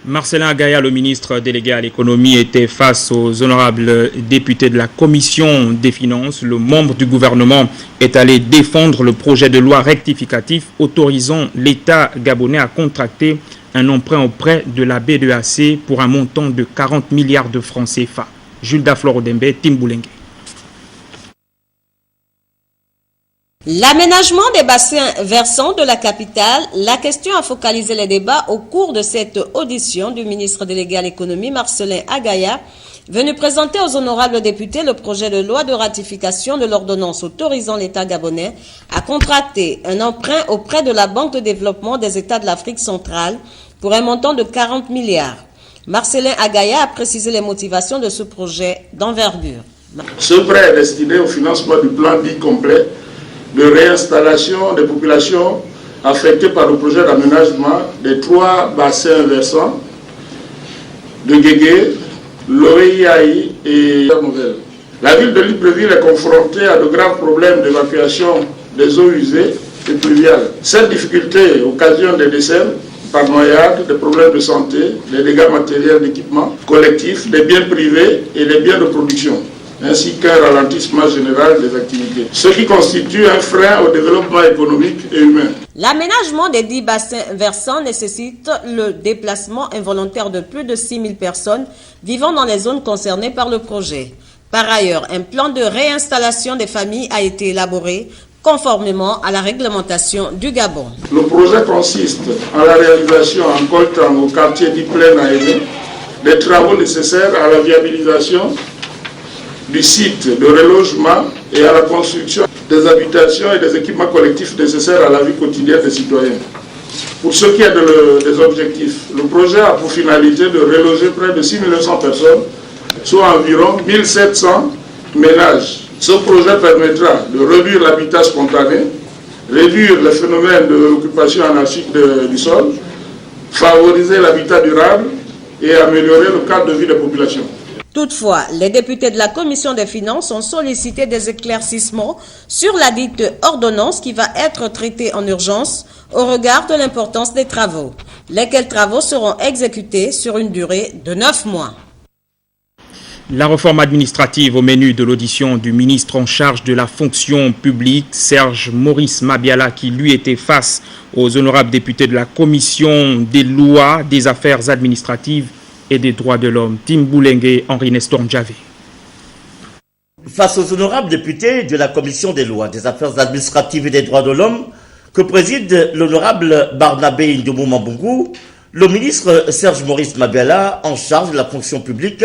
Marcellin Agaya, le ministre délégué à l'économie, était face aux honorables députés de la Commission des finances. Le membre du gouvernement est allé défendre le projet de loi rectificatif autorisant l'État gabonais à contracter un emprunt auprès de la BDAC pour un montant de 40 milliards de francs CFA. Jules Daflor-Odembe, Tim Boulenge. L'aménagement des bassins versants de la capitale, la question a focalisé les débats au cours de cette audition du ministre délégué à l'économie Marcellin Agaya, venu présenter aux honorables députés le projet de loi de ratification de l'ordonnance autorisant l'État gabonais à contracter un emprunt auprès de la Banque de développement des États de l'Afrique centrale pour un montant de 40 milliards. Marcellin Agaya a précisé les motivations de ce projet d'envergure. Ce prêt est destiné au financement du plan dit complet de réinstallation des populations affectées par le projet d'aménagement des 3 bassins versants de Guégué, Loéiaï et Nouvelle. La ville de Libreville est confrontée à de graves problèmes d'évacuation des eaux usées et pluviales. Cette difficulté occasionne des décès par noyade, des problèmes de santé, des dégâts matériels d'équipement collectifs, des biens privés et des biens de production, ainsi qu'un ralentissement général des activités, ce qui constitue un frein au développement économique et humain. L'aménagement des 10 bassins versants nécessite le déplacement involontaire de plus de 6 000 personnes vivant dans les zones concernées par le projet. Par ailleurs, un plan de réinstallation des familles a été élaboré conformément à la réglementation du Gabon. Le projet consiste en la réalisation en coltant au quartier d'Iplen à Aimé des travaux nécessaires à la viabilisation du site de relogement et à la construction des habitations et des équipements collectifs nécessaires à la vie quotidienne des citoyens. Pour ce qui est des objectifs, le projet a pour finalité de reloger près de 6 900 personnes, soit environ 1 700 ménages. Ce projet permettra de réduire l'habitat spontané, réduire les phénomènes de l'occupation anarchique du sol, favoriser l'habitat durable et améliorer le cadre de vie des populations. Toutefois, les députés de la Commission des finances ont sollicité des éclaircissements sur la dite ordonnance qui va être traitée en urgence au regard de l'importance des travaux, lesquels travaux seront exécutés sur une durée de 9 mois. La réforme administrative au menu de l'audition du ministre en charge de la fonction publique, Serge Maurice Mabiala, qui lui était face aux honorables députés de la Commission des lois, des affaires administratives et des droits de l'homme. Tim Boulenge, Henri Nestor Ndjavé. Face aux honorables députés de la Commission des lois, des affaires administratives et des droits de l'homme, que préside l'honorable Barnabé Ndoumou Mambungu, le ministre Serge Maurice Mabiala, en charge de la fonction publique,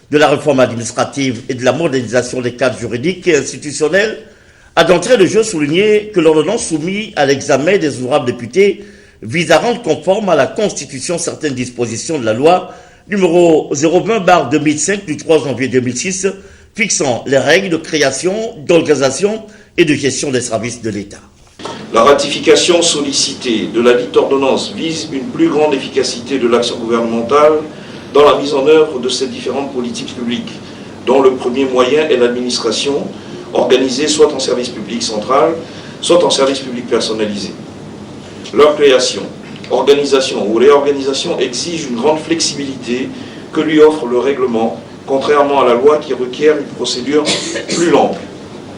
de la réforme administrative et de la modernisation des cadres juridiques et institutionnels, a d'entrée de jeu souligné que l'ordonnance soumise à l'examen des honorables députés vise à rendre conforme à la Constitution certaines dispositions de la loi numéro 020/2005 du 3 janvier 2006 fixant les règles de création, d'organisation et de gestion des services de l'État. La ratification sollicitée de la dite ordonnance vise une plus grande efficacité de l'action gouvernementale dans la mise en œuvre de ces différentes politiques publiques, dont le premier moyen est l'administration, organisée soit en service public central, soit en service public personnalisé. Leur création, organisation ou réorganisation exige une grande flexibilité que lui offre le règlement, contrairement à la loi qui requiert une procédure plus longue.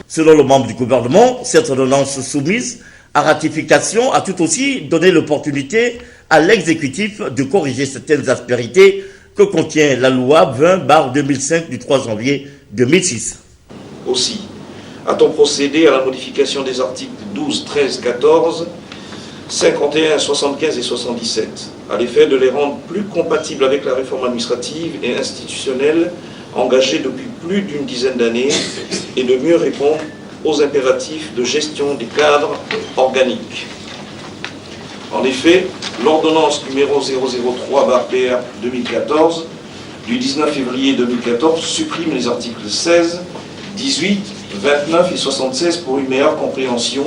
Selon le membre du gouvernement, cette ordonnance soumise à ratification a tout aussi donné l'opportunité à l'exécutif de corriger certaines aspérités que contient la loi 20/2005 du 3 janvier 2006. Aussi, a-t-on procédé à la modification des articles 12, 13, 14, 51, 75 et 77, à l'effet de les rendre plus compatibles avec la réforme administrative et institutionnelle engagée depuis plus d'une dizaine d'années et de mieux répondre aux impératifs de gestion des cadres organiques. En effet, l'ordonnance numéro 003/PR 2014 du 19 février 2014 supprime les articles 16, 18, 29 et 76 pour une meilleure compréhension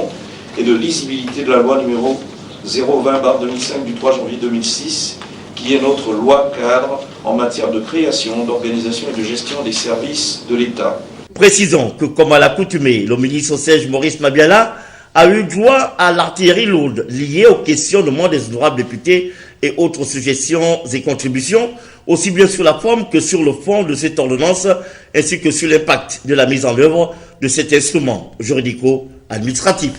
et de lisibilité de la loi numéro 020/2005 du 3 janvier 2006, qui est notre loi cadre en matière de création, d'organisation et de gestion des services de l'État. Précisons que, comme à l'accoutumée, le ministre Serge Maurice Mabiala a eu droit à l'artillerie lourde liée aux questionnements des honorables députés et autres suggestions et contributions, aussi bien sur la forme que sur le fond de cette ordonnance, ainsi que sur l'impact de la mise en œuvre de cet instrument juridico-administratif.